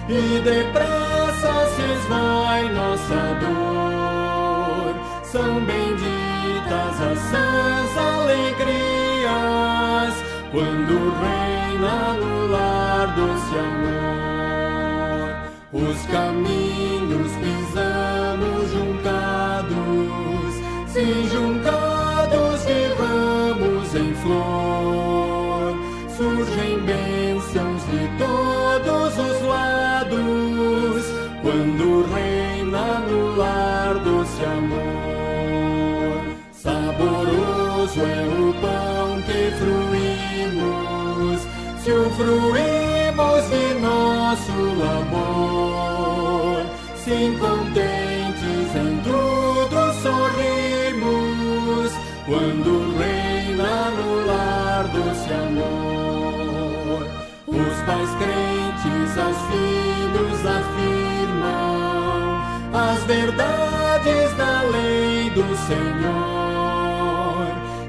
e depressa se esvai nossa dor. São benditas as sãs alegrias, quando reina no lar doce amor. Os caminhos pisamos juncados, sim, juncados de ramos em flor. Surgem bênçãos de todos os lados, quando reina no lar doce amor. Saboroso é o pão que fruímos, se o fruímos de nosso labor. Sim, contentes em tudo sorrimos, quando reina no lar doce amor. Os pais crentes aos filhos afirmam as verdades da lei do Senhor,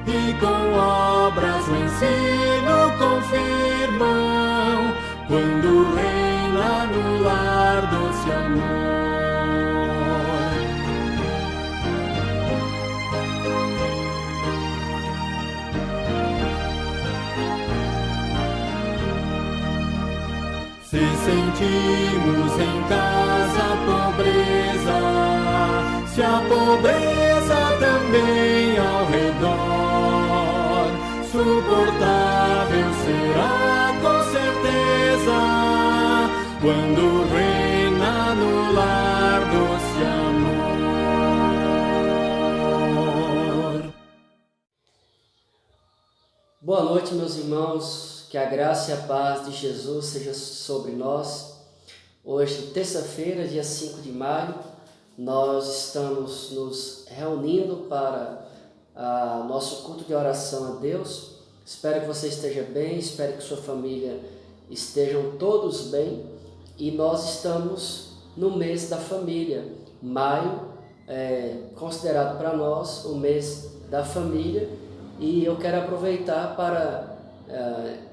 e com obras o ensino confirmam, quando reina no lar doce amor. Se sentimos em casa a pobreza, se a pobreza também ao redor, suportável será com certeza, quando reina no lar doce amor. Boa noite, meus irmãos. Que a graça e a paz de Jesus seja sobre nós. Hoje, terça-feira, dia 5 de maio, nós estamos nos reunindo para nosso culto de oração a Deus. Espero que você esteja bem, espero que sua família estejam todos bem. E nós estamos no mês da família. Maio é considerado para nós o mês da família, e eu quero aproveitar para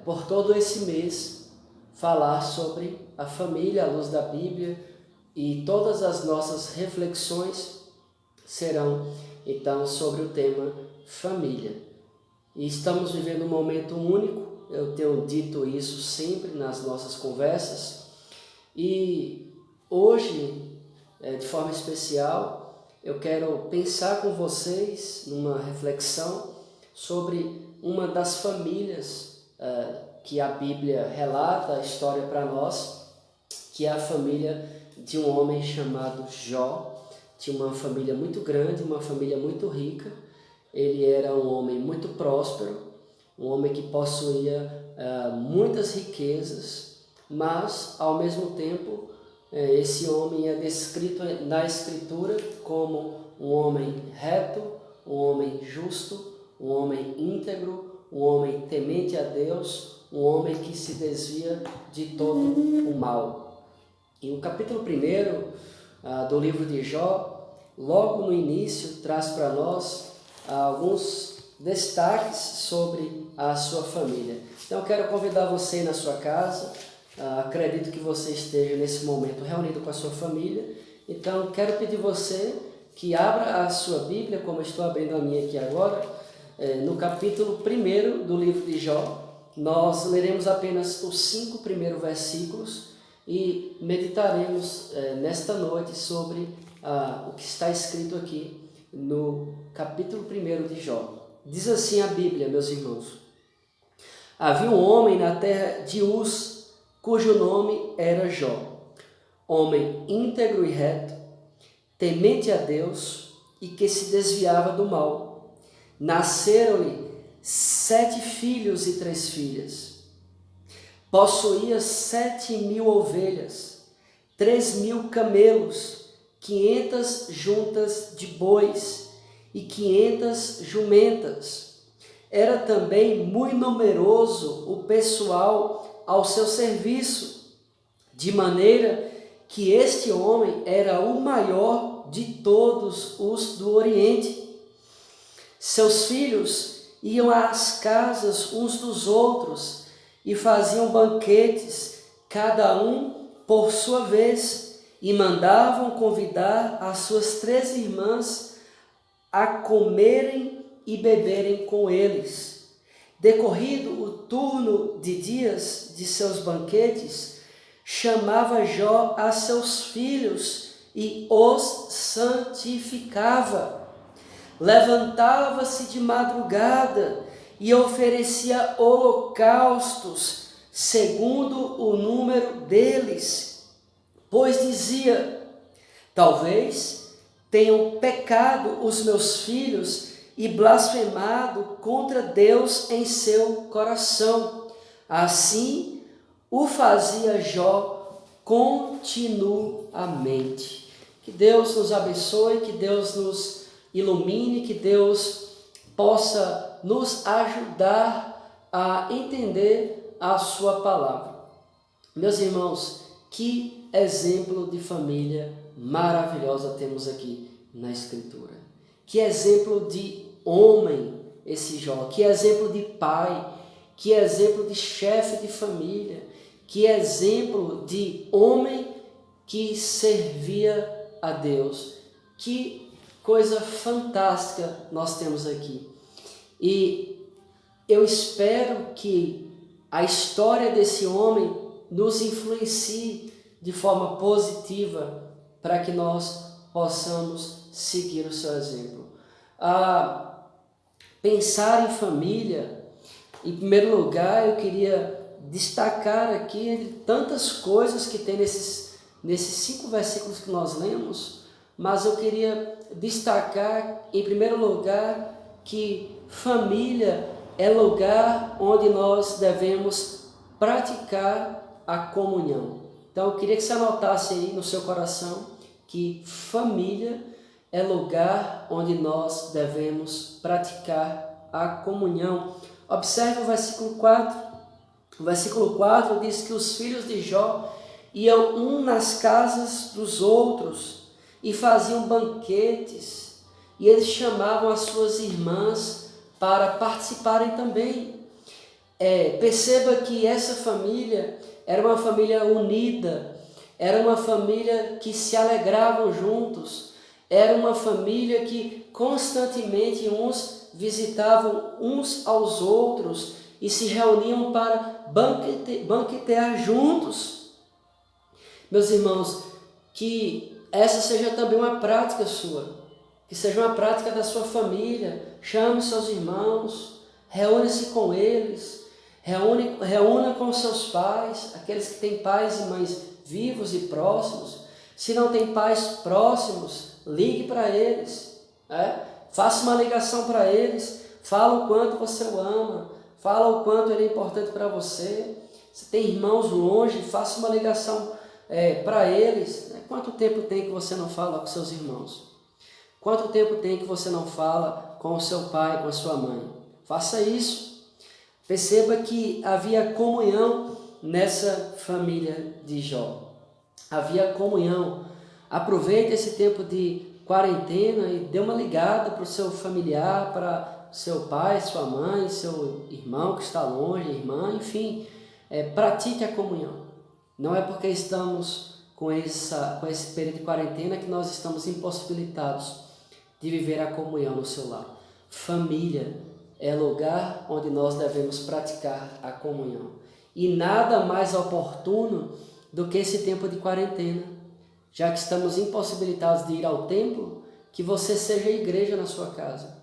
por todo esse mês falar sobre a família à luz da Bíblia, e todas as nossas reflexões serão então sobre o tema família. E estamos vivendo um momento único, eu tenho dito isso sempre nas nossas conversas, e hoje, de forma especial, eu quero pensar com vocês numa reflexão sobre uma das famílias que a Bíblia relata a história para nós, que é a família de um homem chamado Jó. Tinha uma família muito grande, uma família muito rica. Ele era um homem muito próspero, um homem que possuía muitas riquezas, mas ao mesmo tempo esse homem é descrito na Escritura como um homem reto, um homem justo, um homem íntegro, um homem temente a Deus, um homem que se desvia de todo o mal. E o capítulo 1 do livro de Jó, logo no início, traz para nós alguns destaques sobre a sua família. Então eu quero convidar você na sua casa, acredito que você esteja nesse momento reunido com a sua família, então quero pedir você que abra a sua Bíblia, como eu estou abrindo a minha aqui agora, no capítulo 1 do livro de Jó. Nós leremos apenas os 5 primeiros versículos e meditaremos nesta noite sobre o que está escrito aqui no capítulo 1 de Jó. Diz assim a Bíblia, meus irmãos: havia um homem na terra de Uz, cujo nome era Jó, homem íntegro e reto, temente a Deus e que se desviava do mal. Nasceram-lhe 7 filhos e 3 filhas. Possuía 7.000 ovelhas, 3.000 camelos, 500 juntas de bois e 500 jumentas. Era também muito numeroso o pessoal ao seu serviço, de maneira que este homem era o maior de todos os do Oriente. Seus filhos iam às casas uns dos outros e faziam banquetes, cada um por sua vez, e mandavam convidar as suas 3 irmãs a comerem e beberem com eles. Decorrido o turno de dias de seus banquetes, chamava Jó a seus filhos e os santificava. Levantava-se de madrugada e oferecia holocaustos, segundo o número deles, pois dizia: talvez tenham pecado os meus filhos e blasfemado contra Deus em seu coração. Assim o fazia Jó continuamente. Que Deus nos abençoe, que Deus nos ilumine, que Deus possa nos ajudar a entender a sua palavra. Meus irmãos, que exemplo de família maravilhosa temos aqui na Escritura. Que exemplo de homem esse Jó, que exemplo de pai, que exemplo de chefe de família, que exemplo de homem que servia a Deus. Que coisa fantástica nós temos aqui. E eu espero que a história desse homem nos influencie de forma positiva para que nós possamos seguir o seu exemplo. Pensar em família, em primeiro lugar, eu queria destacar aqui tantas coisas que tem nesses 5 versículos que nós lemos, mas eu queria destacar, em primeiro lugar, que família é lugar onde nós devemos praticar a comunhão. Então, eu queria que você anotasse aí no seu coração que família é lugar onde nós devemos praticar a comunhão. Observe o versículo 4. O versículo 4 diz que os filhos de Jó iam um nas casas dos outros e faziam banquetes, e eles chamavam as suas irmãs para participarem também. Perceba que essa família era uma família unida, era uma família que se alegravam juntos, era uma família que constantemente uns visitavam uns aos outros e se reuniam para banquetear juntos. Meus irmãos, que essa seja também uma prática sua, que seja uma prática da sua família. Chame seus irmãos, reúne-se com eles, reúna com seus pais, aqueles que têm pais e mães vivos e próximos. Se não tem pais próximos, ligue para eles, faça uma ligação para eles, fala o quanto você o ama, fala o quanto ele é importante para você. Se tem irmãos longe, faça uma ligação para eles. Quanto tempo tem que você não fala com seus irmãos? Quanto tempo tem que você não fala com o seu pai, com a sua mãe? Faça isso. Perceba que havia comunhão nessa família de Jó. Havia comunhão. Aproveite esse tempo de quarentena e dê uma ligada para o seu familiar, para seu pai, sua mãe, seu irmão que está longe, irmã, enfim. Pratique a comunhão. Não é porque estamos com esse período de quarentena que nós estamos impossibilitados de viver a comunhão no seu lar. Família é lugar onde nós devemos praticar a comunhão. E nada mais oportuno do que esse tempo de quarentena, já que estamos impossibilitados de ir ao templo, que você seja igreja na sua casa,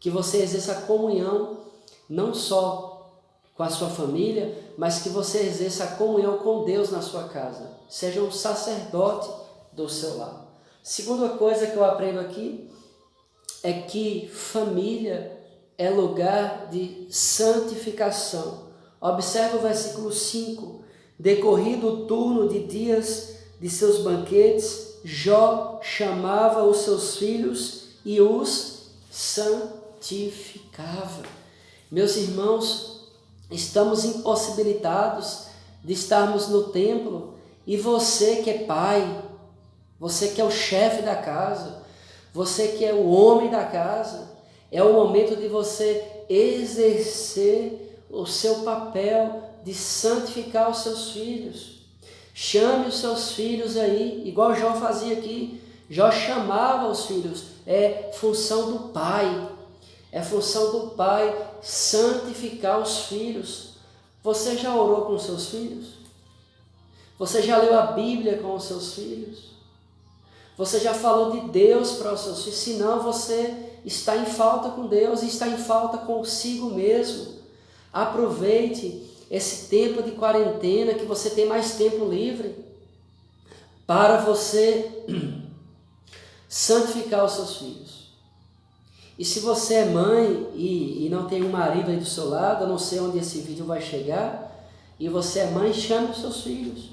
que você exerça a comunhão não só com a sua família, mas que você exerça a comunhão com Deus na sua casa. Seja um sacerdote do seu lar. Segunda coisa que eu aprendo aqui é que família é lugar de santificação. Observe o versículo 5. Decorrido o turno de dias de seus banquetes, Jó chamava os seus filhos e os santificava. Meus irmãos, estamos impossibilitados de estarmos no templo, e você que é pai, você que é o chefe da casa, você que é o homem da casa, é o momento de você exercer o seu papel de santificar os seus filhos. Chame os seus filhos aí, igual Jó fazia aqui. Jó chamava os filhos. É função do pai. É função do pai santificar os filhos. Você já orou com os seus filhos? Você já leu a Bíblia com os seus filhos? Você já falou de Deus para os seus filhos? Se não, você está em falta com Deus e está em falta consigo mesmo. Aproveite esse tempo de quarentena, que você tem mais tempo livre, para você santificar os seus filhos. E se você é mãe e não tem um marido aí do seu lado, eu não sei onde esse vídeo vai chegar, e você é mãe, chame os seus filhos.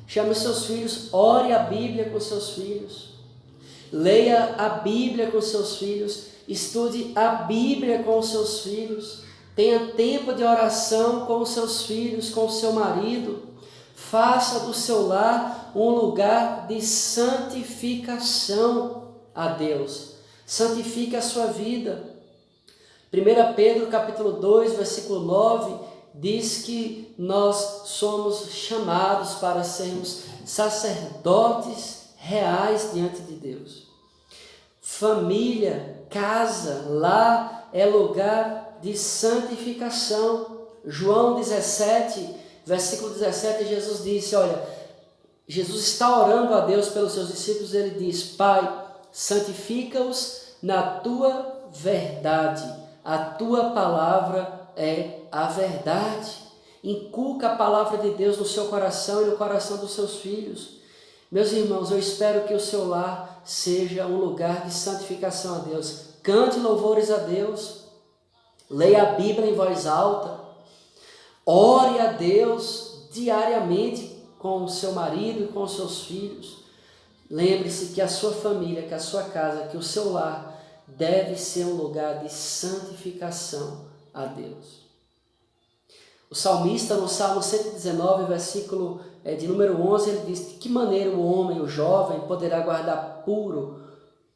Chame os seus filhos, ore a Bíblia com os seus filhos. Leia a Bíblia com os seus filhos, estude a Bíblia com os seus filhos. Tenha tempo de oração com os seus filhos, com o seu marido. Faça do seu lar um lugar de santificação a Deus. Santifique a sua vida. 1 Pedro capítulo 2, versículo 9, diz que nós somos chamados para sermos sacerdotes reais diante de Deus. Família, casa, lar é lugar de santificação. João 17, versículo 17, Jesus disse, olha, Jesus está orando a Deus pelos seus discípulos, ele diz, Pai, santifica-os na tua verdade, a tua palavra é a verdade. Inculca a palavra de Deus no seu coração e no coração dos seus filhos. Meus irmãos, eu espero que o seu lar seja um lugar de santificação a Deus. Cante louvores a Deus, leia a Bíblia em voz alta, ore a Deus diariamente com o seu marido e com os seus filhos. Lembre-se que a sua família, que a sua casa, que o seu lar deve ser um lugar de santificação a Deus. O salmista, no Salmo 119, versículo de número 11, ele diz, de que maneira o homem, o jovem, poderá guardar puro,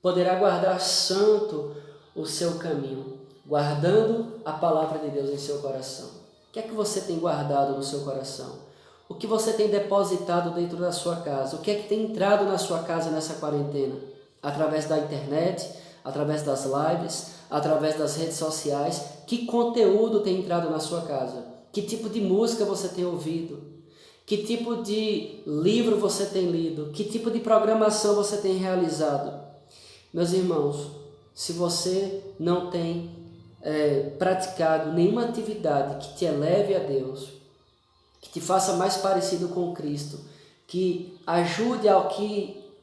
poderá guardar santo o seu caminho, guardando a palavra de Deus em seu coração. O que é que você tem guardado no seu coração? O que você tem depositado dentro da sua casa? O que é que tem entrado na sua casa nessa quarentena? Através da internet, através das lives, através das redes sociais. Que conteúdo tem entrado na sua casa? Que tipo de música você tem ouvido? Que tipo de livro você tem lido? Que tipo de programação você tem realizado? Meus irmãos, se você não tem praticado nenhuma atividade que te eleve a Deus, que te faça mais parecido com Cristo, que ajude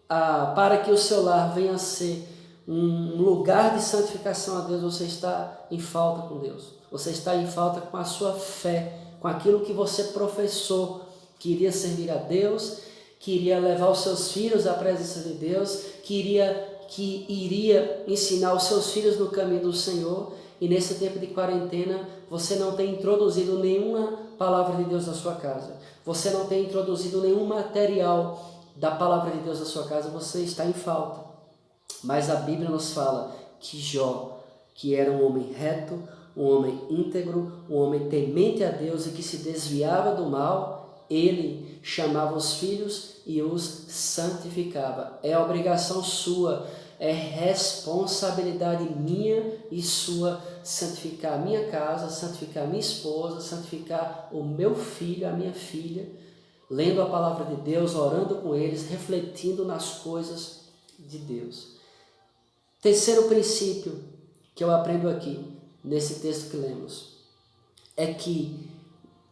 para que o seu lar venha a ser um lugar de santificação a Deus, você está em falta com Deus. Você está em falta com a sua fé, com aquilo que você professou, que iria servir a Deus, que iria levar os seus filhos à presença de Deus, que iria ensinar os seus filhos no caminho do Senhor. E nesse tempo de quarentena, você não tem introduzido nenhuma palavra de Deus na sua casa. Você não tem introduzido nenhum material da palavra de Deus na sua casa. Você está em falta. Mas a Bíblia nos fala que Jó, que era um homem reto, um homem íntegro, um homem temente a Deus e que se desviava do mal, ele chamava os filhos e os santificava. É obrigação sua, é responsabilidade minha e sua santificar a minha casa, santificar a minha esposa, santificar o meu filho, a minha filha, lendo a palavra de Deus, orando com eles, refletindo nas coisas de Deus. Terceiro princípio que eu aprendo aqui, nesse texto que lemos, é que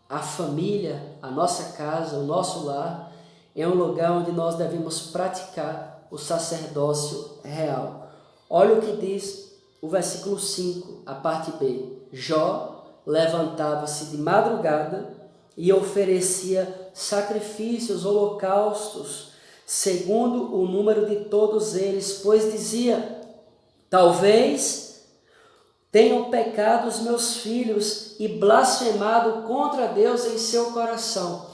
a família, a nossa casa, o nosso lar, é um lugar onde nós devemos praticar o sacerdócio real. Olha o que diz o versículo 5, a parte B. Jó levantava-se de madrugada e oferecia sacrifícios, holocaustos, segundo o número de todos eles, pois dizia, talvez tenham pecado os meus filhos e blasfemado contra Deus em seu coração.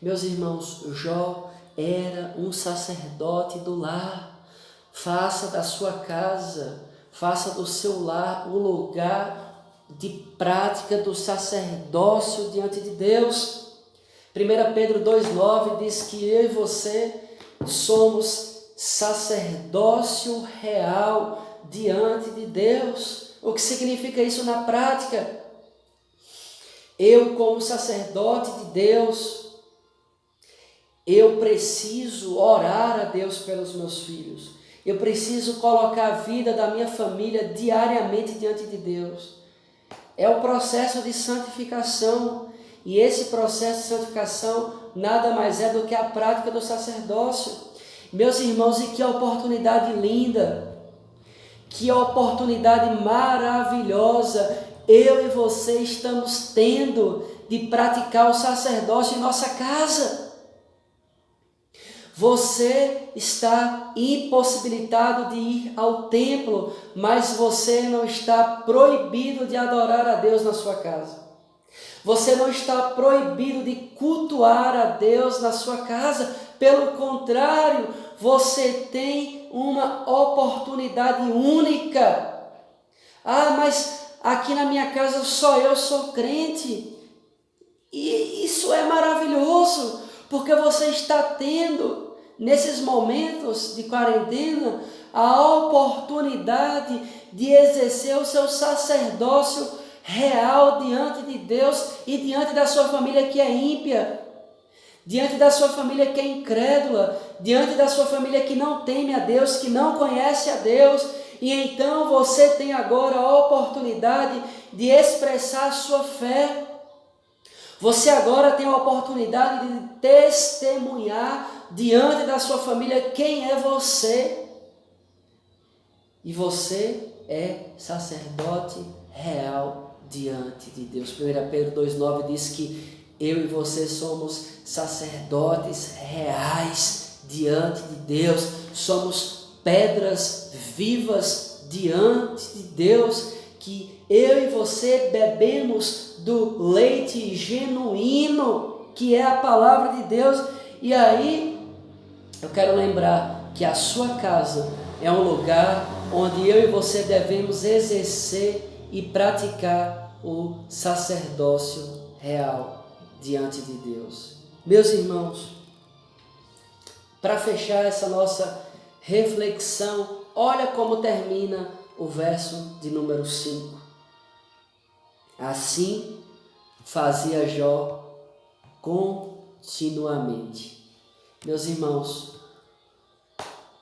Meus irmãos, Jó era um sacerdote do lar. Faça da sua casa, faça do seu lar um lugar de prática do sacerdócio diante de Deus. 1 Pedro 2,9 diz que eu e você somos sacerdócio real diante de Deus. O que significa isso na prática? Eu, como sacerdote de Deus, eu preciso orar a Deus pelos meus filhos. Eu preciso colocar a vida da minha família diariamente diante de Deus. É o processo de santificação. E esse processo de santificação nada mais é do que a prática do sacerdócio. Meus irmãos, e que oportunidade linda, que oportunidade maravilhosa eu e você estamos tendo de praticar o sacerdócio em nossa casa. Você está impossibilitado de ir ao templo, mas você não está proibido de adorar a Deus na sua casa. Você não está proibido de cultuar a Deus na sua casa. Pelo contrário, você tem uma oportunidade única. Ah, mas aqui na minha casa só eu sou crente. E isso é maravilhoso, porque você está tendo, nesses momentos de quarentena, a oportunidade de exercer o seu sacerdócio real diante de Deus e diante da sua família que é ímpia, diante da sua família que é incrédula, diante da sua família que não teme a Deus, que não conhece a Deus. E então você tem agora a oportunidade de expressar a sua fé. Você agora tem a oportunidade de testemunhar diante da sua família quem é você. E você é sacerdote real diante de Deus. 1 Pedro 2,9 diz que eu e você somos sacerdotes reais diante de Deus. Somos pedras vivas diante de Deus, que eu e você bebemos do leite genuíno, que é a palavra de Deus. E aí, eu quero lembrar que a sua casa é um lugar onde eu e você devemos exercer e praticar o sacerdócio real diante de Deus. Meus irmãos, para fechar essa nossa reflexão, olha como termina o verso de número 5. Assim fazia Jó continuamente. Meus irmãos,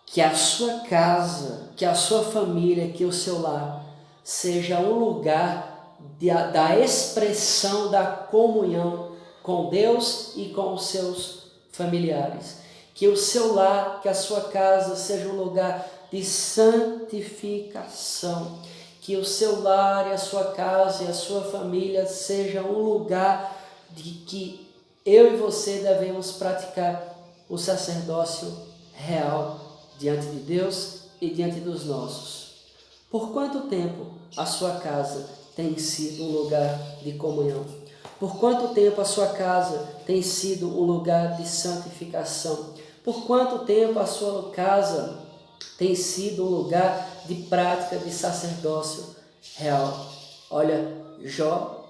que a sua casa, que a sua família, que o seu lar seja um lugar da expressão da comunhão com Deus e com os seus familiares. Que o seu lar, que a sua casa seja um lugar de santificação. Que o seu lar e a sua casa e a sua família seja um lugar de que eu e você devemos praticar o sacerdócio real diante de Deus e diante dos nossos. Por quanto tempo a sua casa tem sido um lugar de comunhão? Por quanto tempo a sua casa tem sido um lugar de santificação? Por quanto tempo a sua casa tem sido um lugar de prática de sacerdócio real? Olha, Jó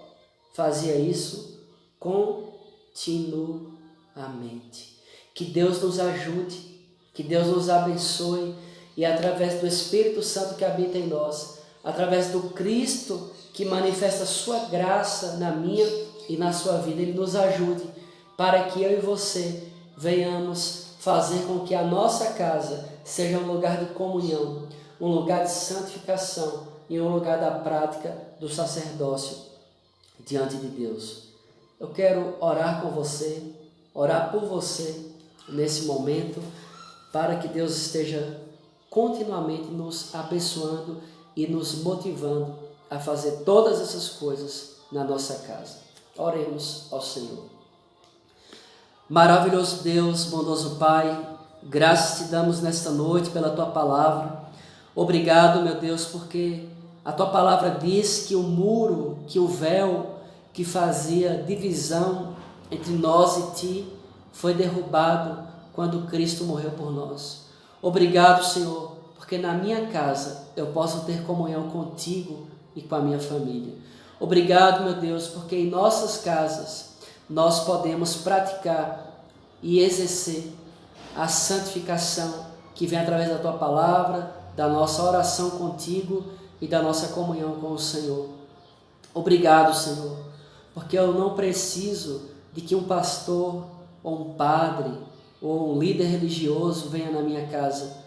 fazia isso continuamente. Que Deus nos ajude, que Deus nos abençoe e através do Espírito Santo que habita em nós, através do Cristo que manifesta a sua graça na minha e na sua vida, Ele nos ajude para que eu e você venhamos fazer com que a nossa casa seja um lugar de comunhão, um lugar de santificação e um lugar da prática do sacerdócio diante de Deus. Eu quero orar com você, orar por você nesse momento, para que Deus esteja continuamente nos abençoando e nos motivando a fazer todas essas coisas na nossa casa. Oremos ao Senhor. Maravilhoso Deus, bondoso Pai, graças te damos nesta noite pela Tua Palavra. Obrigado, meu Deus, porque a Tua Palavra diz que o muro, que o véu que fazia divisão entre nós e Ti foi derrubado quando Cristo morreu por nós. Obrigado, Senhor, porque na minha casa eu posso ter comunhão contigo e com a minha família. Obrigado, meu Deus, porque em nossas casas nós podemos praticar e exercer a santificação que vem através da Tua palavra, da nossa oração contigo e da nossa comunhão com o Senhor. Obrigado, Senhor, porque eu não preciso de que um pastor ou um padre ou um líder religioso venha na minha casa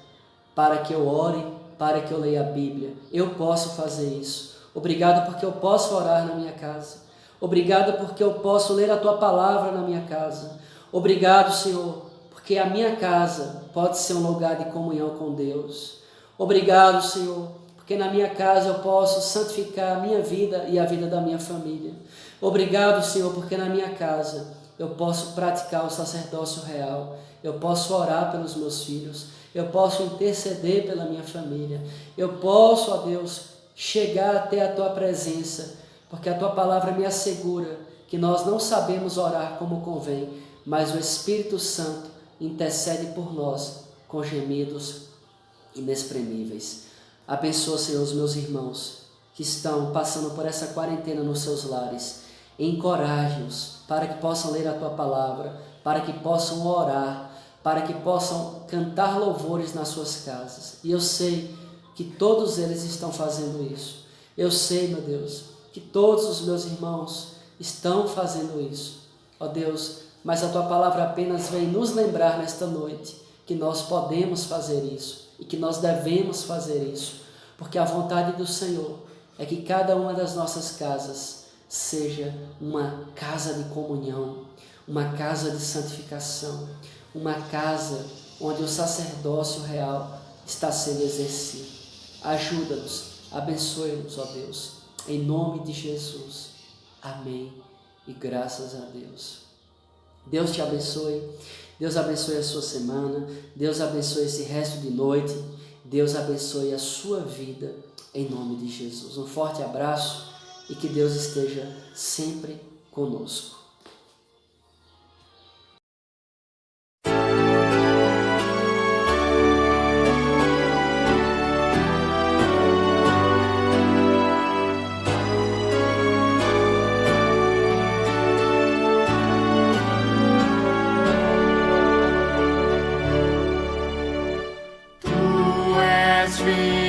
para que eu ore, para que eu leia a Bíblia. Eu posso fazer isso. Obrigado porque eu posso orar na minha casa. Obrigado porque eu posso ler a Tua palavra na minha casa. Obrigado, Senhor, porque a minha casa pode ser um lugar de comunhão com Deus. Obrigado, Senhor, porque na minha casa eu posso santificar a minha vida e a vida da minha família. Obrigado, Senhor, porque na minha casa eu posso praticar o sacerdócio real. Eu posso orar pelos meus filhos. Eu posso interceder pela minha família. Eu posso, ó Deus, chegar até a Tua presença, porque a Tua palavra me assegura que nós não sabemos orar como convém, mas o Espírito Santo intercede por nós com gemidos inexprimíveis. Abençoa, Senhor, os meus irmãos que estão passando por essa quarentena nos seus lares. Encoraje-os para que possam ler a Tua palavra, para que possam orar, para que possam cantar louvores nas suas casas. E eu sei que todos eles estão fazendo isso. Eu sei, meu Deus, que todos os meus irmãos estão fazendo isso. Ó Deus, mas a Tua palavra apenas vem nos lembrar nesta noite que nós podemos fazer isso e que nós devemos fazer isso, porque a vontade do Senhor é que cada uma das nossas casas seja uma casa de comunhão, uma casa de santificação, uma casa onde o sacerdócio real está sendo exercido. Ajuda-nos, abençoe-nos, ó Deus, em nome de Jesus. Amém e graças a Deus. Deus te abençoe, Deus abençoe a sua semana, Deus abençoe esse resto de noite, Deus abençoe a sua vida, em nome de Jesus. Um forte abraço e que Deus esteja sempre conosco. Tu és filho